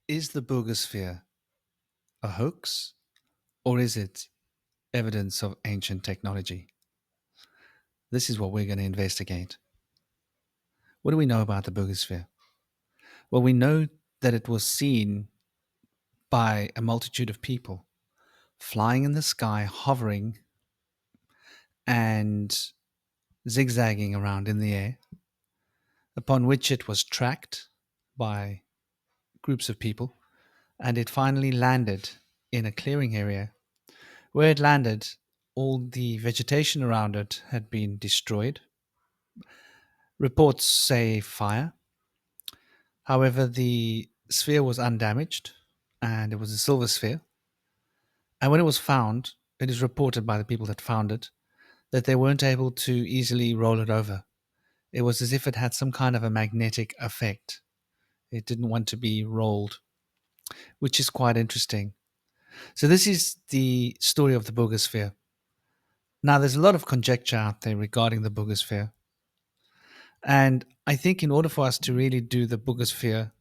Is the Buga Sphere a hoax, or is it evidence of ancient technology? This is what we're going to investigate. What do we know about the Buga Sphere? Well, we know that it was seen by a multitude of people flying in the sky, hovering and zigzagging around in the air, upon which it was tracked by groups of people, and it finally landed in a clearing area. Where it landed, all the vegetation around it had been destroyed. Reports say fire. However, the sphere was undamaged, and it was a silver sphere. And when it was found, it is reported by the people that found it that they weren't able to easily roll it over. It was as if it had some kind of a magnetic effect. It didn't want to be rolled, which is quite interesting. So this is the story of the Buga Sphere. Now, there's a lot of conjecture out there regarding the Buga Sphere. And I think in order for us to really do the Buga Sphere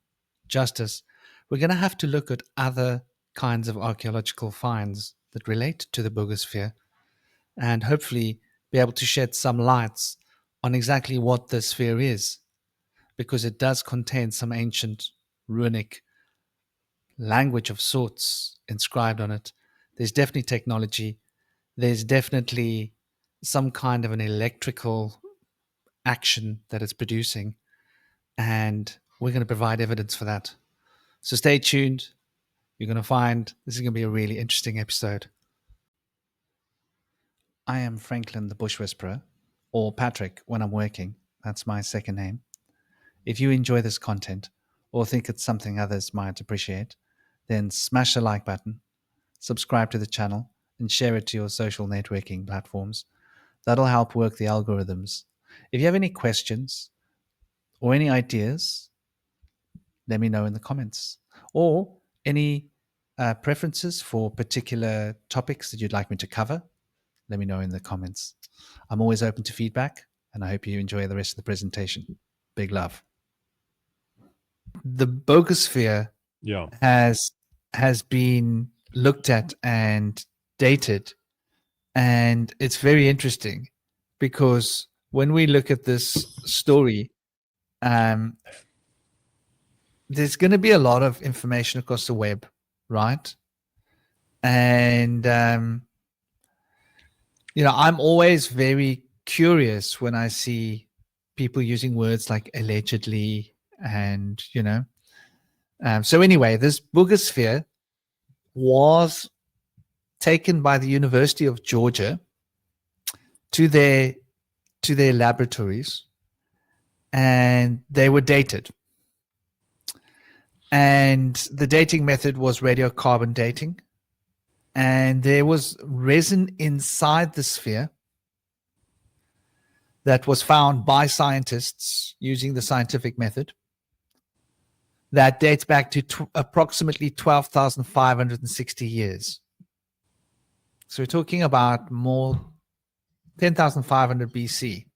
justice, we're going to have to look at other kinds of archaeological finds that relate to the Buga Sphere and hopefully be able to shed some lights on exactly what the sphere is, because it does contain some ancient runic language of sorts inscribed on it. There's definitely technology. There's definitely some kind of an electrical action that it's producing, and we're going to provide evidence for that. So stay tuned. You're going to find this is going to be a really interesting episode. I am Franklin the Bush Whisperer, or Patrick when I'm working. That's my second name. If you enjoy this content or think it's something others might appreciate, then smash the like button, subscribe to the channel, and share it to your social networking platforms. That'll help work the algorithms. If you have any questions or any ideas, let me know in the comments. Or any preferences for particular topics that you'd like me to cover, let me know in the comments. I'm always open to feedback, and I hope you enjoy the rest of the presentation. Big love. The Buga Sphere has been looked at and dated, and it's very interesting because when we look at this story, there's going to be a lot of information across the web, right? And I'm always very curious when I see people using words like allegedly and so anyway, this Buga Sphere was taken by the University of Georgia to their laboratories, and they were dated. And the dating method was radiocarbon dating. And there was resin inside the sphere that was found by scientists using the scientific method that dates back to approximately 12,560 years. So we're talking about more 10,500 BC.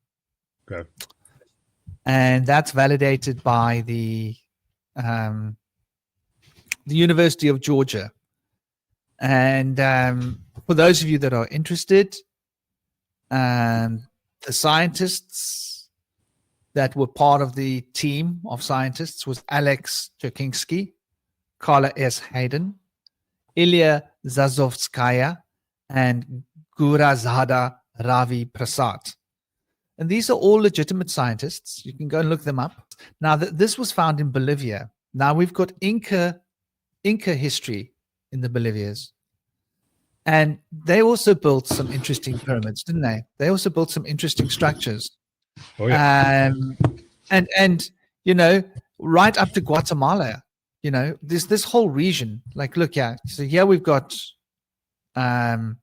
Okay. And that's validated by the University of Georgia. And for those of you that are interested, the scientists that were part of the team of scientists was Alex Jokinski, Carla S. Hayden, Ilya Zazovskaya, and Gurazada Ravi Prasad. And these are all legitimate scientists. You can go and look them up. Now, this was found in Bolivia. Now, we've got Inca history in the Bolivias. And they also built some interesting pyramids, didn't they? They also built some interesting structures. Oh, yeah. And right up to Guatemala, there's this whole region. Like, look, yeah. So here we've got another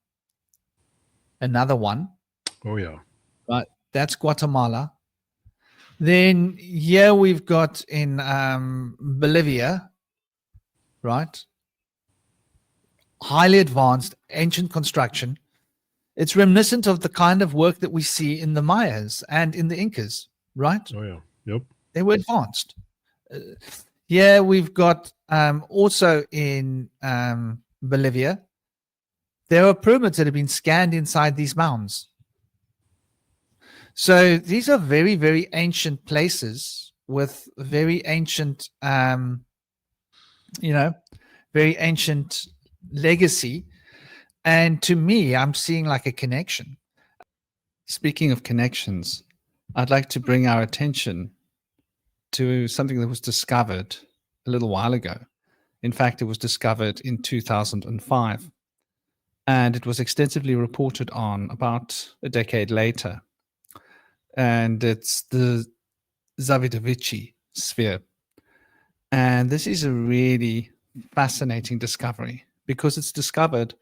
one. Oh, yeah. Right. That's Guatemala. Then here we've got in Bolivia, right? Highly advanced ancient construction. It's reminiscent of the kind of work that we see in the Mayas and in the Incas, right? Oh, yeah. Yep. They were advanced. Yeah, we've got also in Bolivia, there are pyramids that have been scanned inside these mounds. So these are very, very ancient places with very ancient, very ancient legacy. And to me, I'm seeing like a connection. Speaking of connections, I'd like to bring our attention to something that was discovered a little while ago. In fact, it was discovered in 2005, and it was extensively reported on about a decade later. And it's the Zavidovici sphere. And this is a really fascinating discovery because it's discovered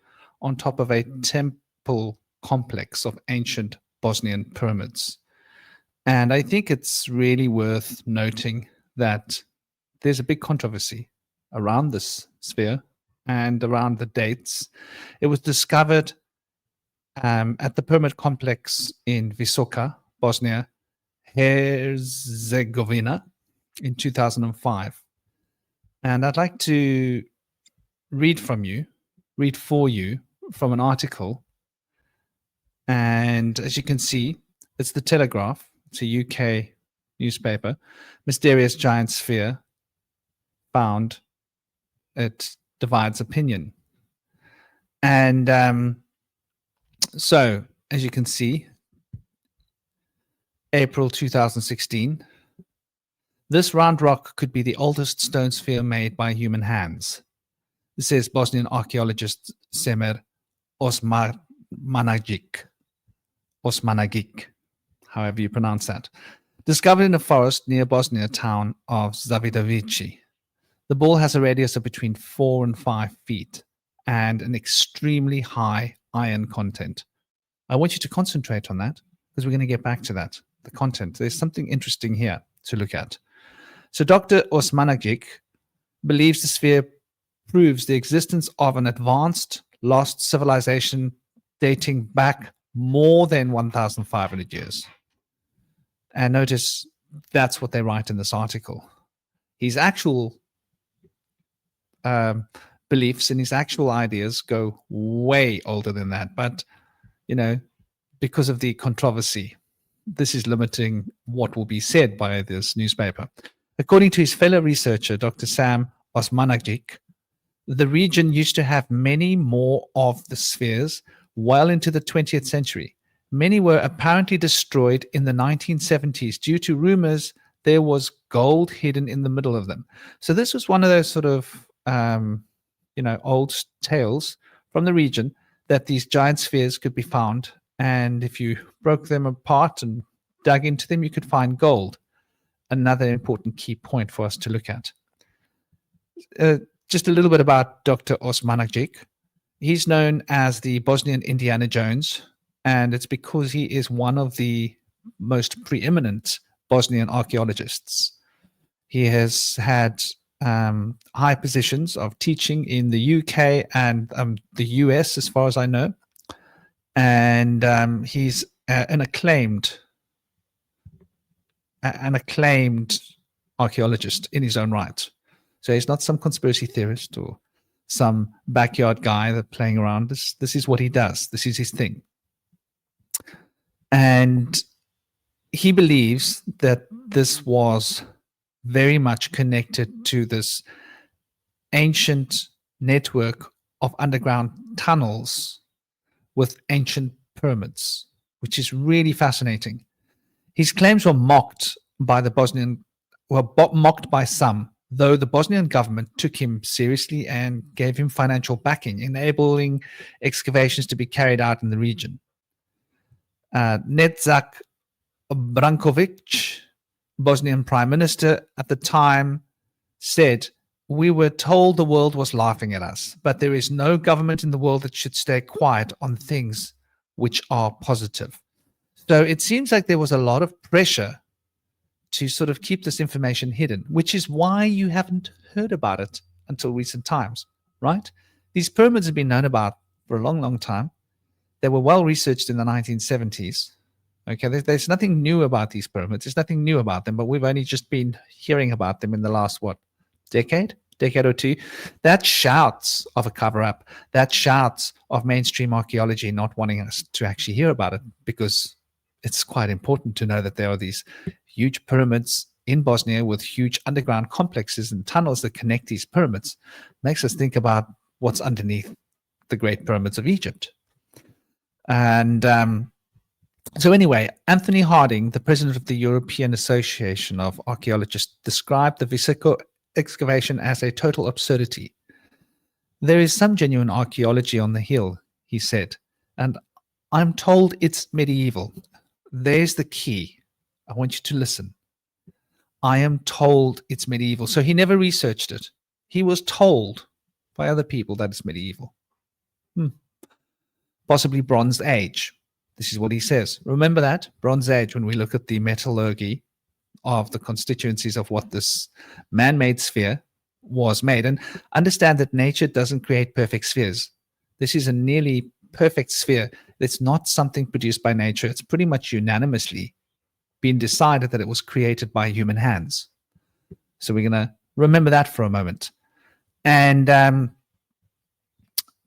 on top of a temple complex of ancient Bosnian pyramids. And I think it's really worth noting that there's a big controversy around this sphere and around the dates. It was discovered at the pyramid complex in Visoka, Bosnia, Herzegovina in 2005. And I'd like to read for you from an article. And as you can see, it's the Telegraph. It's a UK newspaper. Mysterious giant sphere found. It divides opinion. And so, as you can see, April 2016, this round rock could be the oldest stone sphere made by human hands. This says Bosnian archaeologist Semer Osmanagic, however you pronounce that. Discovered in a forest near Bosnia town of Zavidovici. The ball has a radius of between 4 and 5 feet and an extremely high iron content. I want you to concentrate on that because we're going to get back to that, the content. There's something interesting here to look at. So Dr. Osmanagic believes the sphere proves the existence of an advanced lost civilization dating back more than 1,500 years. And notice that's what they write in this article. His actual beliefs and his actual ideas go way older than that. But, because of the controversy, this is limiting what will be said by this newspaper. According to his fellow researcher, Dr. Sam Osmanagic, the region used to have many more of the spheres well into the 20th century. Many were apparently destroyed in the 1970s due to rumors there was gold hidden in the middle of them. So this was one of those sort of, old tales from the region that these giant spheres could be found. And if you broke them apart and dug into them, you could find gold. Another important key point for us to look at. Just a little bit about Dr. Osmanagic. He's known as the Bosnian Indiana Jones, and it's because he is one of the most preeminent Bosnian archaeologists. He has had high positions of teaching in the UK and the US, as far as I know. And he's an acclaimed archaeologist in his own right. So he's not some conspiracy theorist or some backyard guy that's playing around. This is what he does. This is his thing. And he believes that this was very much connected to this ancient network of underground tunnels with ancient pyramids, which is really fascinating. His claims were mocked by some, though the Bosnian government took him seriously and gave him financial backing, enabling excavations to be carried out in the region. Netzak Brankovic, Bosnian prime minister at the time, said, "We were told the world was laughing at us, but there is no government in the world that should stay quiet on things which are positive." So it seems like there was a lot of pressure to sort of keep this information hidden, which is why you haven't heard about it until recent times, right? These pyramids have been known about for a long, long time. They were well researched in the 1970s. Okay, there's nothing new about these pyramids. There's nothing new about them, but we've only just been hearing about them in the last, decade or two, that shouts of a cover-up, that shouts of mainstream archaeology not wanting us to actually hear about it, because it's quite important to know that there are these huge pyramids in Bosnia with huge underground complexes and tunnels that connect these pyramids. Makes us think about what's underneath the Great Pyramids of Egypt. And so anyway, Anthony Harding, the president of the European Association of Archaeologists, described the Visoko excavation as a total absurdity. There is some genuine archaeology on the hill, he said, and I'm told it's medieval. There's the key. I want you to listen. I am told it's medieval. So he never researched it. He was told by other people that it's medieval. Possibly Bronze Age. This is what he says. Remember that? Bronze Age, when we look at the metallurgy of the constituencies of what this man-made sphere was made. And understand that nature doesn't create perfect spheres. This is a nearly perfect sphere. It's not something produced by nature. It's pretty much unanimously been decided that it was created by human hands. So we're going to remember that for a moment. And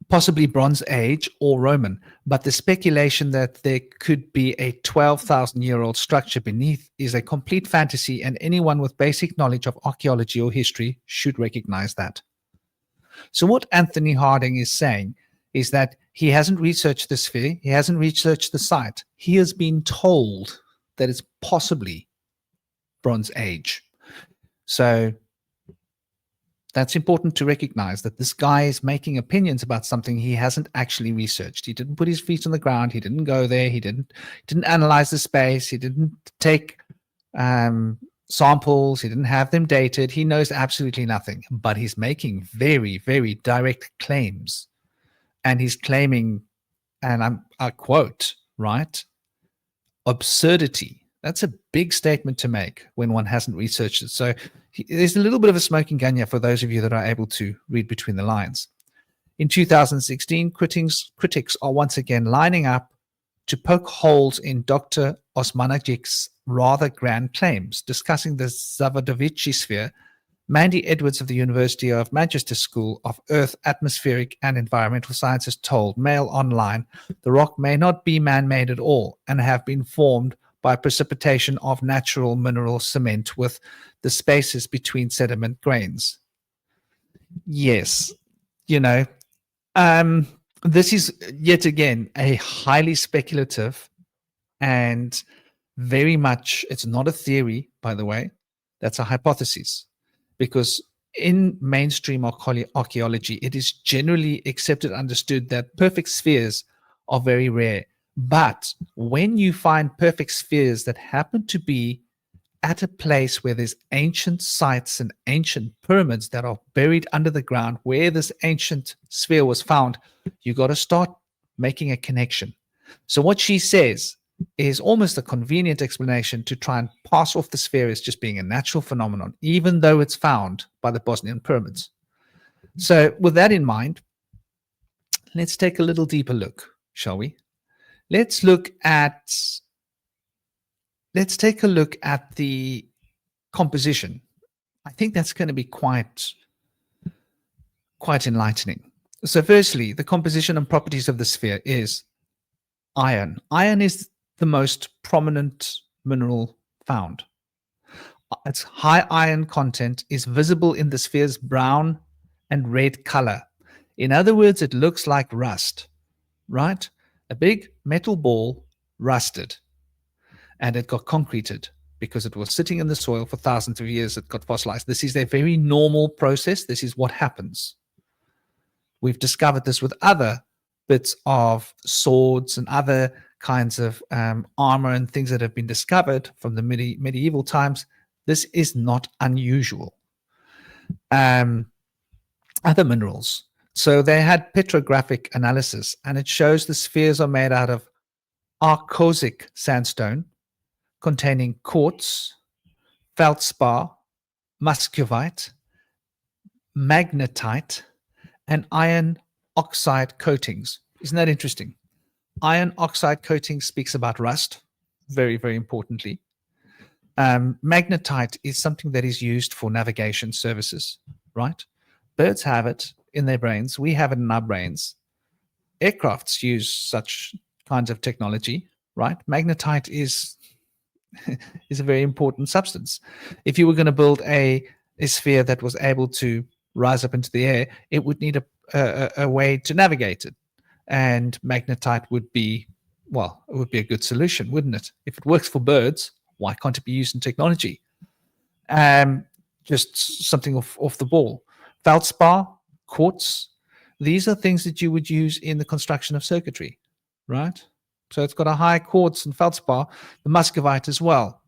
possibly Bronze Age or Roman, but the speculation that there could be a 12,000-year-old structure beneath is a complete fantasy, and anyone with basic knowledge of archaeology or history should recognize that. So what Anthony Harding is saying is that he hasn't researched the sphere, he hasn't researched the site. He has been told that it's possibly Bronze Age. So that's important to recognize, that this guy is making opinions about something he hasn't actually researched. He didn't put his feet on the ground. He didn't go there. He didn't analyze the space. He didn't take samples. He didn't have them dated. He knows absolutely nothing, but he's making very, very direct claims. And he's claiming, and I quote, right, absurdity. That's a big statement to make when one hasn't researched it. So there's a little bit of a smoking gun here for those of you that are able to read between the lines. In 2016, critics are once again lining up to poke holes in Dr. Osmanagic's rather grand claims. Discussing the Zavadovici sphere, Mandy Edwards of the University of Manchester School of Earth, Atmospheric and Environmental Sciences told Mail Online the rock may not be man-made at all and have been formed by precipitation of natural mineral cement with the spaces between sediment grains. Yes, this is yet again a highly speculative and very much, it's not a theory, by the way, that's a hypothesis. Because in mainstream archaeology, it is generally accepted, understood that perfect spheres are very rare. But when you find perfect spheres that happen to be at a place where there's ancient sites and ancient pyramids that are buried under the ground where this ancient sphere was found, you got to start making a connection. So what she says is almost a convenient explanation to try and pass off the sphere as just being a natural phenomenon, even though it's found by the Bosnian pyramids. So with that in mind, let's take a little deeper look, shall we? Let's take a look at the composition. I think that's going to be quite enlightening. So firstly, the composition and properties of the sphere is iron. Iron is the most prominent mineral found. Its high iron content is visible in the sphere's brown and red color. In other words, it looks like rust, right? A big metal ball rusted, and it got concreted because it was sitting in the soil for thousands of years. It got fossilized. This is a very normal process. This is what happens. We've discovered this with other bits of swords and other kinds of armor and things that have been discovered from the medieval times. This is not unusual. Other minerals. So they had petrographic analysis, and it shows the spheres are made out of arcosic sandstone containing quartz, feldspar, muscovite, magnetite, and iron oxide coatings. Isn't that interesting? Iron oxide coating speaks about rust, very, very importantly. Magnetite is something that is used for navigation services. right? Birds have it in their brains. We have it in our brains. Aircrafts use such kinds of technology, right? Magnetite is a very important substance. If you were going to build a sphere that was able to rise up into the air, it would need a way to navigate it. And magnetite would be, well, it would be a good solution, wouldn't it? If it works for birds, why can't it be used in technology? Um, just something off the ball. Feldspar, quartz, these are things that you would use in the construction of circuitry, right? So it's got a high quartz and feldspar, the muscovite as well.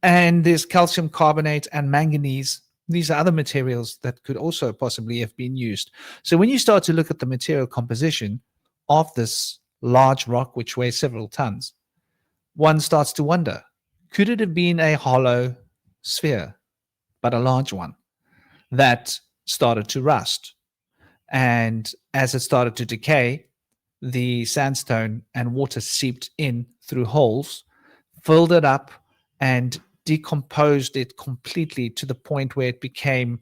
And there's calcium carbonate and manganese. These are other materials that could also possibly have been used. So when you start to look at the material composition of this large rock, which weighs several tons, one starts to wonder, could it have been a hollow sphere, but a large one that started to rust? And as it started to decay, the sandstone and water seeped in through holes, filled it up, and decomposed it completely to the point where it became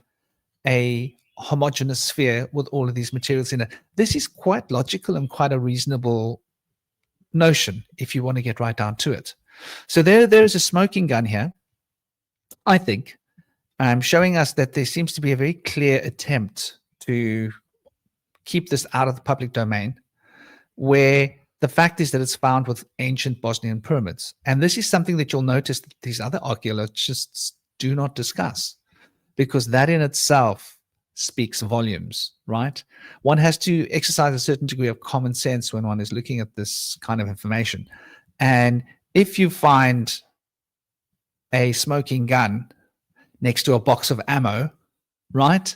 a homogeneous sphere with all of these materials in it. This is quite logical and quite a reasonable notion if you want to get right down to it. So there is a smoking gun here, I think, showing us that there seems to be a very clear attempt to keep this out of the public domain, where the fact is that it's found with ancient Bosnian pyramids. And this is something that you'll notice that these other archaeologists do not discuss, because that in itself speaks volumes, right? One has to exercise a certain degree of common sense when one is looking at this kind of information. And if you find a smoking gun next to a box of ammo, right?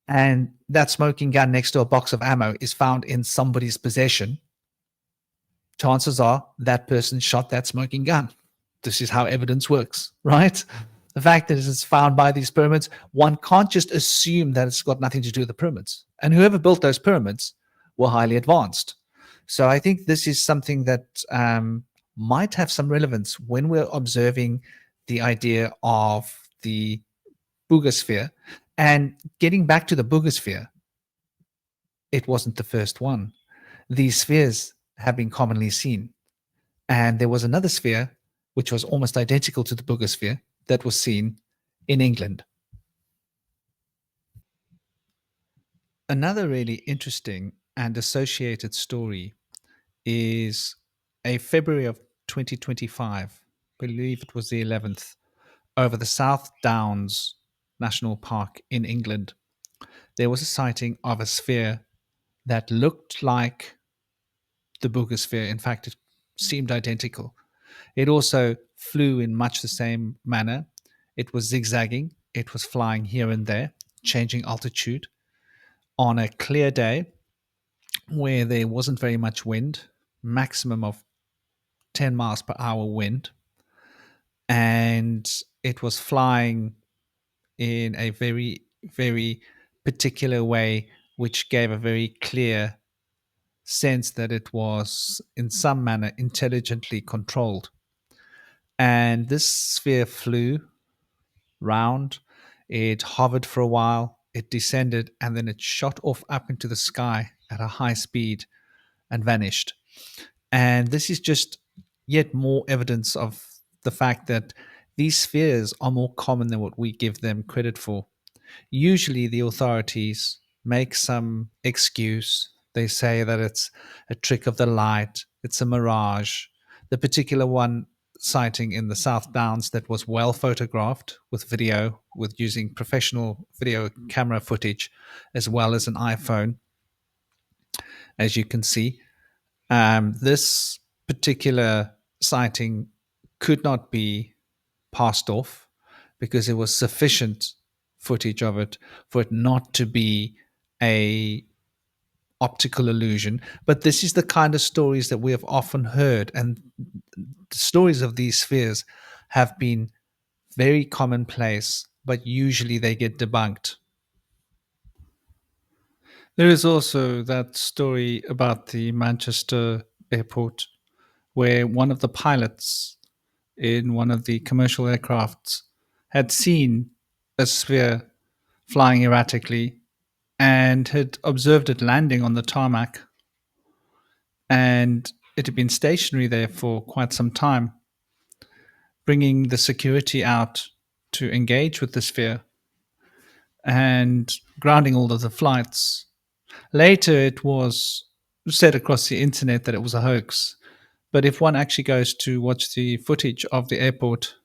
And that smoking gun next to a box of ammo is found in somebody's possession, chances are that person shot that smoking gun. This is how evidence works, right? The fact that it's found by these pyramids, one can't just assume that it's got nothing to do with the pyramids. And whoever built those pyramids were highly advanced. So I think this is something that might have some relevance when we're observing the idea of the Buga Sphere. And getting back to the Buga Sphere, it wasn't the first one. These spheres have been commonly seen. And there was another sphere which was almost identical to the Buga Sphere that was seen in England. Another really interesting and associated story is a February of 2025, I believe it was the 11th, over the South Downs National Park in England. There was a sighting of a sphere that looked like the Buga Sphere. In fact, it seemed identical. It also flew in much the same manner. It was zigzagging. It was flying here and there, changing altitude on a clear day where there wasn't very much wind, maximum of 10 miles per hour wind. And it was flying in a very, very particular way, which gave a very clear sense that it was in some manner intelligently controlled. And this sphere flew round, it hovered for a while, it descended, and then it shot off up into the sky at a high speed and vanished. And this is just yet more evidence of the fact that these spheres are more common than what we give them credit for. Usually, the authorities make some excuse. They say that it's a trick of the light, it's a mirage. The particular one sighting in the South Downs that was well photographed with video, with using professional video camera footage, as well as an iPhone, as you can see. This particular sighting could not be passed off because there was sufficient footage of it for it not to be a optical illusion. But this is the kind of stories that we have often heard, and the stories of these spheres have been very commonplace, but usually they get debunked. There is also that story about the Manchester airport where one of the pilots in one of the commercial aircrafts had seen a sphere flying erratically and had observed it landing on the tarmac, and it had been stationary there for quite some time, bringing the security out to engage with the sphere and grounding all of the flights. Later, it was said across the internet that it was a hoax. But if one actually goes to watch the footage of the airport,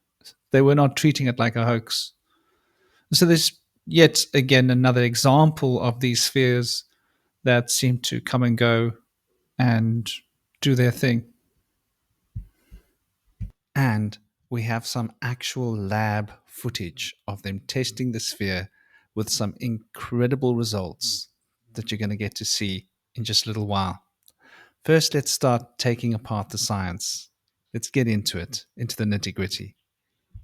they were not treating it like a hoax. So there's yet again another example of these spheres that seem to come and go and do their thing. And we have some actual lab footage of them testing the sphere with some incredible results that you're going to get to see in just a little while. First, let's start taking apart the science. Let's get into it, into the nitty gritty.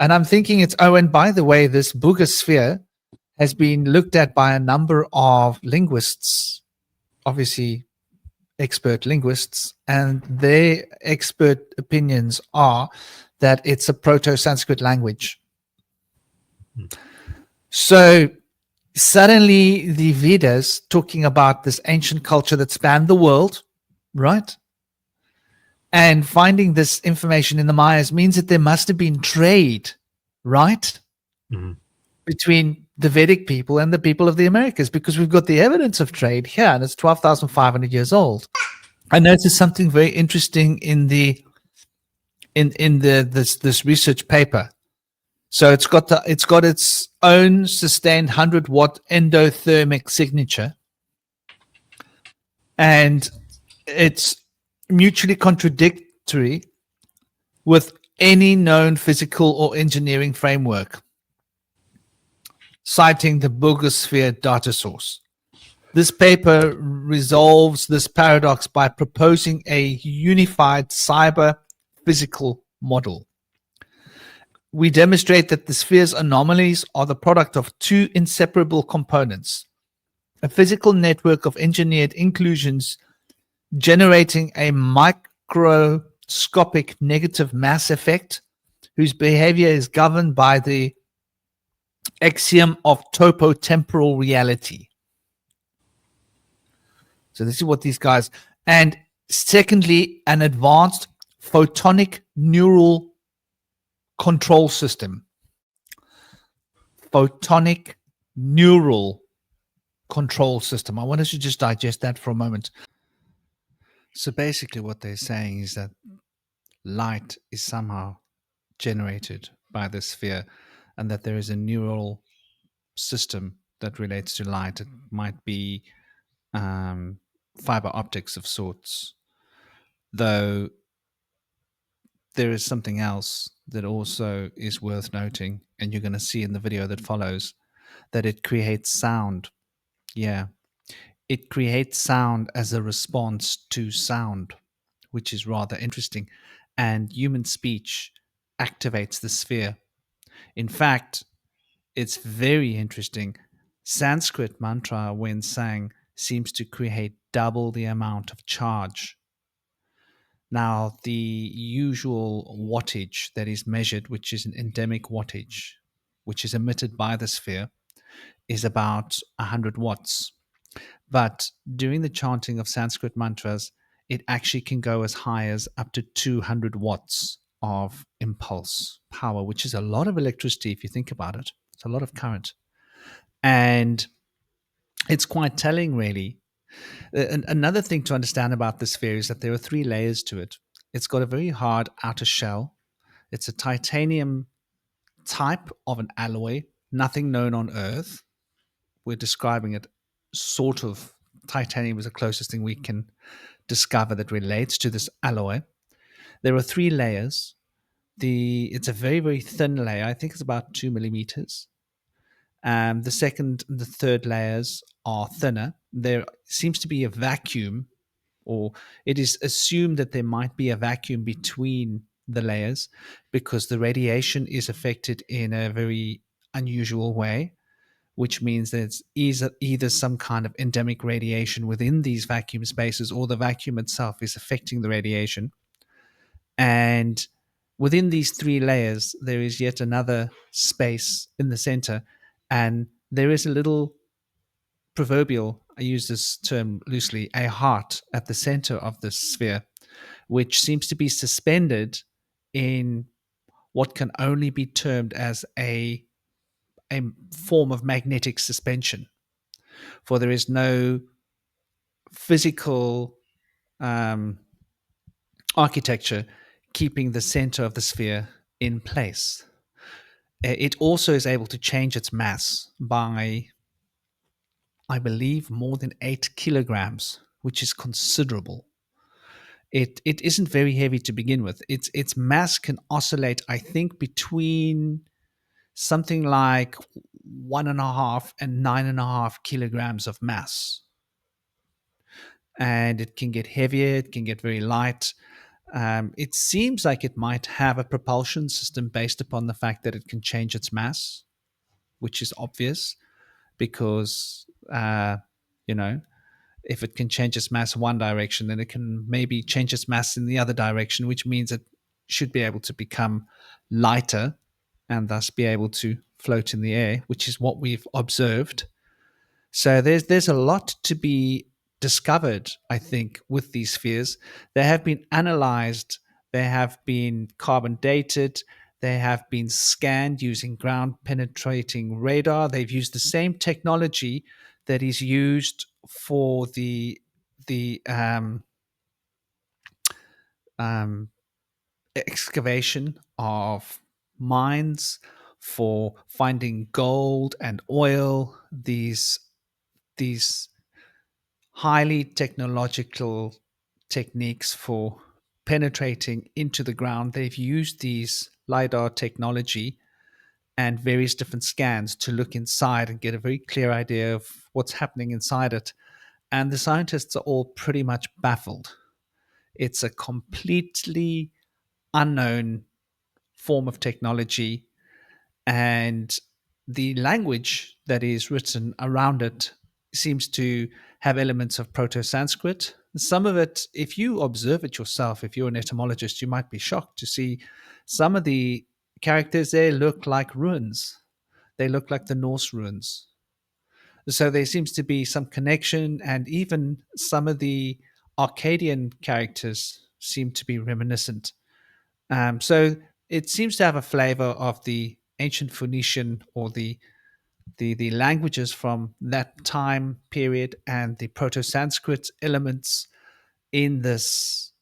And I'm thinking it's, oh, and by the way, this Buga Sphere has been looked at by a number of linguists, obviously expert linguists, and their expert opinions are that it's a Proto-Sanskrit language. So suddenly the Vedas talking about this ancient culture that spanned the world, right? And finding this information in the Mayas means that there must have been trade, right? Mm-hmm. Between the Vedic people and the people of the Americas, because we've got the evidence of trade here, and it's 12,500 years old. I noticed something very interesting in the this research paper. So it's got its own sustained 100-watt endothermic signature, and it's mutually contradictory with any known physical or engineering framework, citing the Buga Sphere data source. This paper resolves this paradox by proposing a unified cyber physical model. We demonstrate that the sphere's anomalies are the product of two inseparable components: a physical network of engineered inclusions generating a microscopic negative mass effect whose behavior is governed by the axiom of topotemporal reality. So this is what these guys, and secondly, an advanced photonic neural control system. Photonic neural control system. I want us to just digest that for a moment. So basically what they're saying is that light is somehow generated by the sphere, and that there is a neural system that relates to light. It might be fiber optics of sorts, though there is something else that also is worth noting, and you're going to see in the video that follows, that it creates sound. Yeah, it creates sound as a response to sound, which is rather interesting. And human speech activates the sphere. In fact, it's very interesting. Sanskrit mantra, when sang, seems to create double the amount of charge. Now, the usual wattage that is measured, which is an endemic wattage, which is emitted by the sphere, is about 100 watts. But during the chanting of Sanskrit mantras, it actually can go as high as up to 200 watts of impulse power, which is a lot of electricity if you think about it. It's a lot of current. And it's quite telling, really. Another thing to understand about the sphere is that there are 3 layers to it. It's got a very hard outer shell. It's a titanium type of an alloy, nothing known on Earth. We're describing it sort of. Titanium is the closest thing we can discover that relates to this alloy. There are 3 layers. It's a very, very thin layer. I think it's about 2 millimeters. The second and the third layers are thinner. There seems to be a vacuum, or it is assumed that there might be a vacuum between the layers because the radiation is affected in a very unusual way, which means that it's either some kind of endemic radiation within these vacuum spaces, or the vacuum itself is affecting the radiation. And within these 3 layers, there is yet another space in the center, and there is a little proverbial, I use this term loosely, a heart at the center of the sphere, which seems to be suspended in what can only be termed as a form of magnetic suspension. For there is no physical architecture keeping the center of the sphere in place. It also is able to change its mass by, I believe, more than 8 kilograms, which is considerable. It isn't very heavy to begin with. Its mass can oscillate, I think, between something like 1.5 and 9.5 kilograms of mass. And it can get heavier, it can get very light. It seems like it might have a propulsion system based upon the fact that it can change its mass, which is obvious because, if it can change its mass one direction, then it can maybe change its mass in the other direction, which means it should be able to become lighter and thus be able to float in the air, which is what we've observed. So there's a lot to be discovered, I think, with these spheres. They have been analyzed, they have been carbon dated, they have been scanned using ground penetrating radar. They've used the same technology that is used for the excavation of mines, for finding gold and oil. These highly technological techniques for penetrating into the ground. They've used these LiDAR technology and various different scans to look inside and get a very clear idea of what's happening inside it. And the scientists are all pretty much baffled. It's a completely unknown form of technology, and the language that is written around it seems to have elements of Proto-Sanskrit. Some of it, if you observe it yourself, if you're an etymologist, you might be shocked to see some of the characters there look like runes. They look like the Norse runes. So there seems to be some connection, and even some of the Arcadian characters seem to be reminiscent. So it seems to have a flavor of the ancient Phoenician, or the languages from that time period, and the Proto-Sanskrit elements in these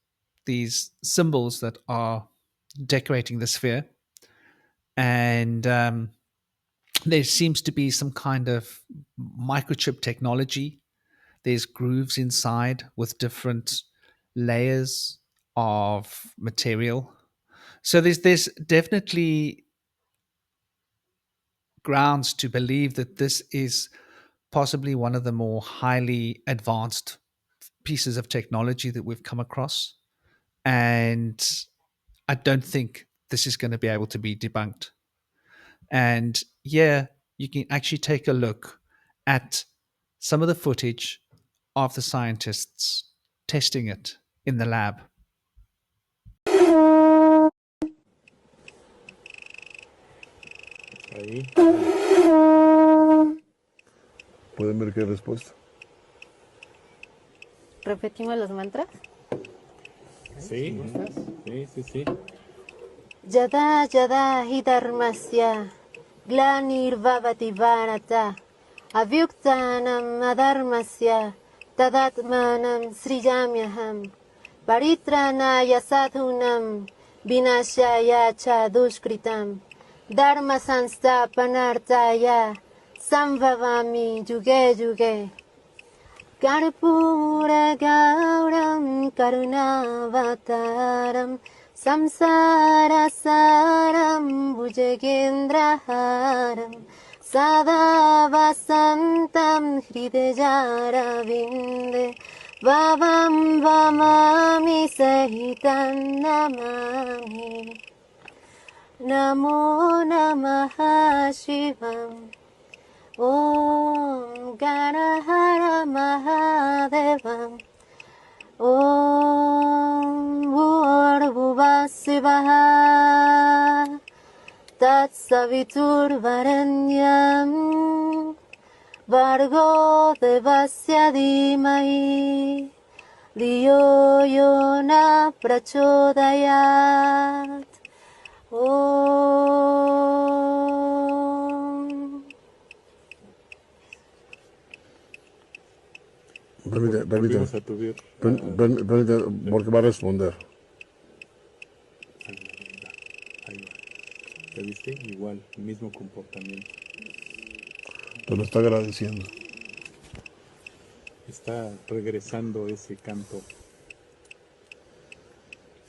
symbols that are decorating the sphere. And there seems to be some kind of microchip technology. There's grooves inside with different layers of material. So there's definitely grounds to believe that this is possibly one of the more highly advanced pieces of technology that we've come across. And I don't think this is going to be able to be debunked. And yeah, you can actually take a look at some of the footage of the scientists testing it in the lab. Ahí. ¿Pueden ver qué respuesta? ¿Repetimos los mantras? Sí, sí, sí, sí. Yada yada hi dharmasya glanirvavati bharata avyuktanam adharmasya tadatmanam srijamyaham paritranaya sadhunam vinashaya cha dushkritam dharma sanstapanartaya samvavami yuge yuge. Karpura Gauram Karunavataram Samsara Saram Bhujagendraharam Sada Vasantam Hridayara Vinde Vavam Vamami Sahitam Namami Namo Namaha Shivam Om Ganahara Mahadevam Om Bhurvuvasvaha Tat Savitur Varanyam Vargo devasya dhimahi Diyo yona prachodayat. Om. Volvimos a tu vir. Permite, porque va a responder. Ahí va. ¿Te viste? Igual, mismo comportamiento. Te lo está agradeciendo. Está regresando ese canto.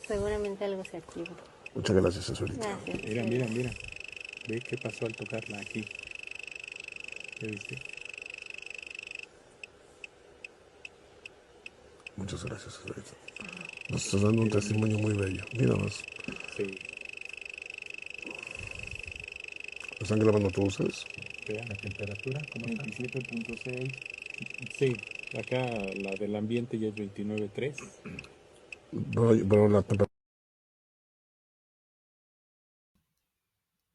Seguramente algo se activó. Muchas gracias, Azulita. Gracias. Mira, mira, mira. Ve qué pasó al tocarla aquí. ¿Te viste? Muchas gracias, Azulita. Nos estás dando un testimonio muy bello. Mira más. Sí. ¿Lo están grabando todos ustedes? Vean la temperatura, ¿cómo está? 27.6. Sí, acá la del ambiente ya es 29.3. Pero la temperatura.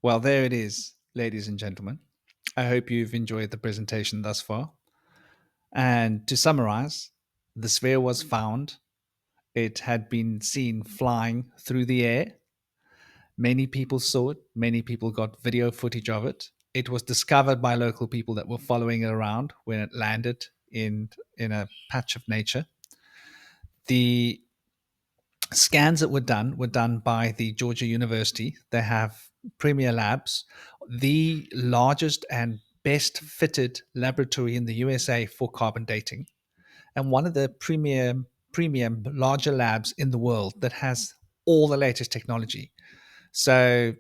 Well, there it is, ladies and gentlemen. I hope you've enjoyed the presentation thus far. And to summarize, the sphere was found. It had been seen flying through the air. Many people saw it. Many people got video footage of it. It was discovered by local people that were following it around when it landed in a patch of nature. The scans that were done by the Georgia University. They have premier labs, the largest and best fitted laboratory in the USA for carbon dating, and one of the premium larger labs in the world that has all the latest technology. So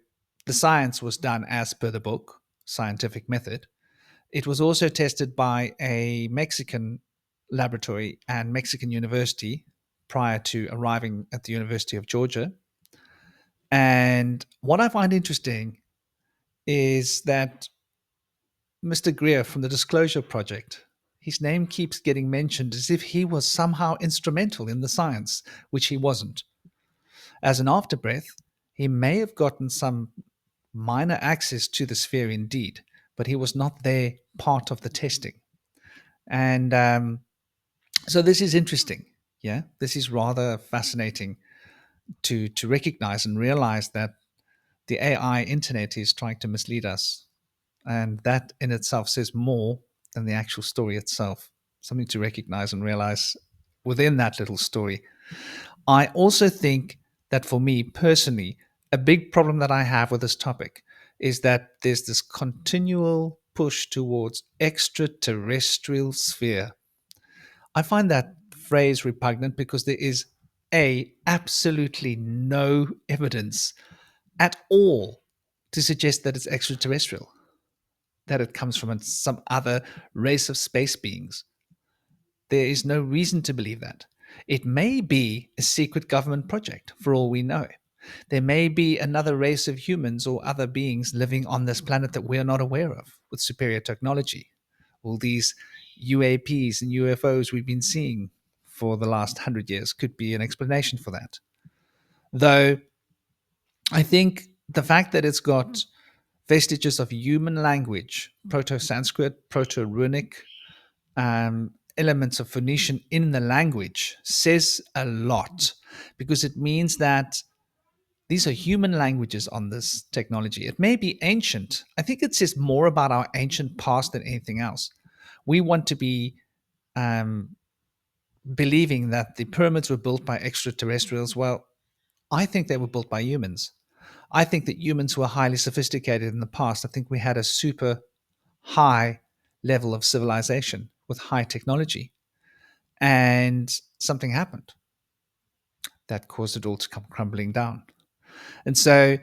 the science was done as per the book, scientific method. It was also tested by a Mexican laboratory and Mexican university prior to arriving at the University of Georgia. And what I find interesting is that Mr. Greer from the Disclosure Project, his name keeps getting mentioned as if he was somehow instrumental in the science, which he wasn't. As an afterbreath, he may have gotten some minor access to the sphere indeed, but he was not there part of the testing. And so this is interesting. Yeah, this is rather fascinating to recognize and realize that the AI internet is trying to mislead us. And that in itself says more than the actual story itself. Something to recognize and realize within that little story. I also think that for me personally, a big problem that I have with this topic is that there's this continual push towards extraterrestrial sphere. I find that phrase repugnant because there is absolutely no evidence at all to suggest that it's extraterrestrial, that it comes from some other race of space beings. There is no reason to believe that. It may be a secret government project, for all we know. There may be another race of humans or other beings living on this planet that we are not aware of with superior technology. All these UAPs and UFOs we've been seeing for the last 100 years could be an explanation for that. Though I think the fact that it's got vestiges of human language, Proto Sanskrit, Proto Runic, elements of Phoenician in the language says a lot, because it means that these are human languages on this technology. It may be ancient. I think it says more about our ancient past than anything else. We want to be believing that the pyramids were built by extraterrestrials. Well, I think they were built by humans. I think that humans were highly sophisticated in the past. I think we had a super high level of civilization with high technology. And something happened that caused it all to come crumbling down. And so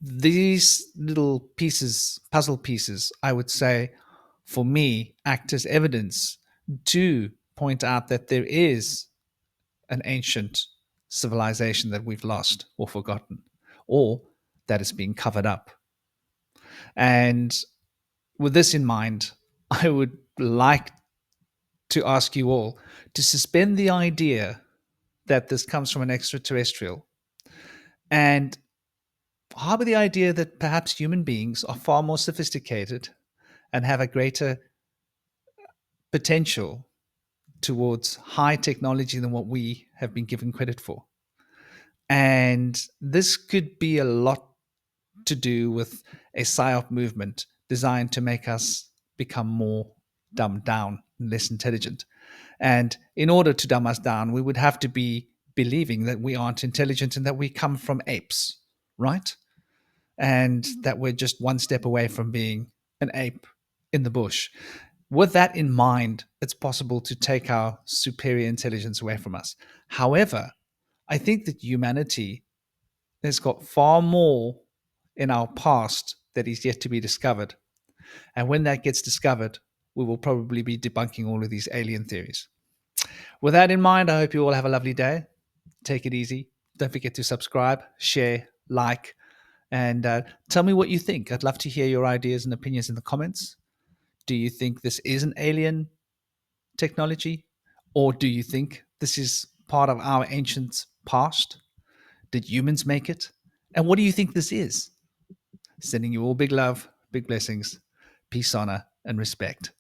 these little pieces, puzzle pieces, I would say, for me, act as evidence to point out that there is an ancient civilization that we've lost or forgotten, or that is being covered up. And with this in mind, I would like to ask you all to suspend the idea that this comes from an extraterrestrial and harbor the idea that perhaps human beings are far more sophisticated and have a greater potential towards high technology than what we have been given credit for. And this could be a lot to do with a PSYOP movement designed to make us become more dumbed down and less intelligent. And in order to dumb us down, we would have to be believing that we aren't intelligent and that we come from apes, right? And that we're just one step away from being an ape in the bush. With that in mind, it's possible to take our superior intelligence away from us. However, I think that humanity has got far more in our past that is yet to be discovered. And when that gets discovered, we will probably be debunking all of these alien theories. With that in mind, I hope you all have a lovely day. Take it easy. Don't forget to subscribe, share, like, and tell me what you think. I'd love to hear your ideas and opinions in the comments. Do you think this is an alien technology? Or do you think this is part of our ancient past? Did humans make it? And what do you think this is? Sending you all big love, big blessings, peace, honor, and respect.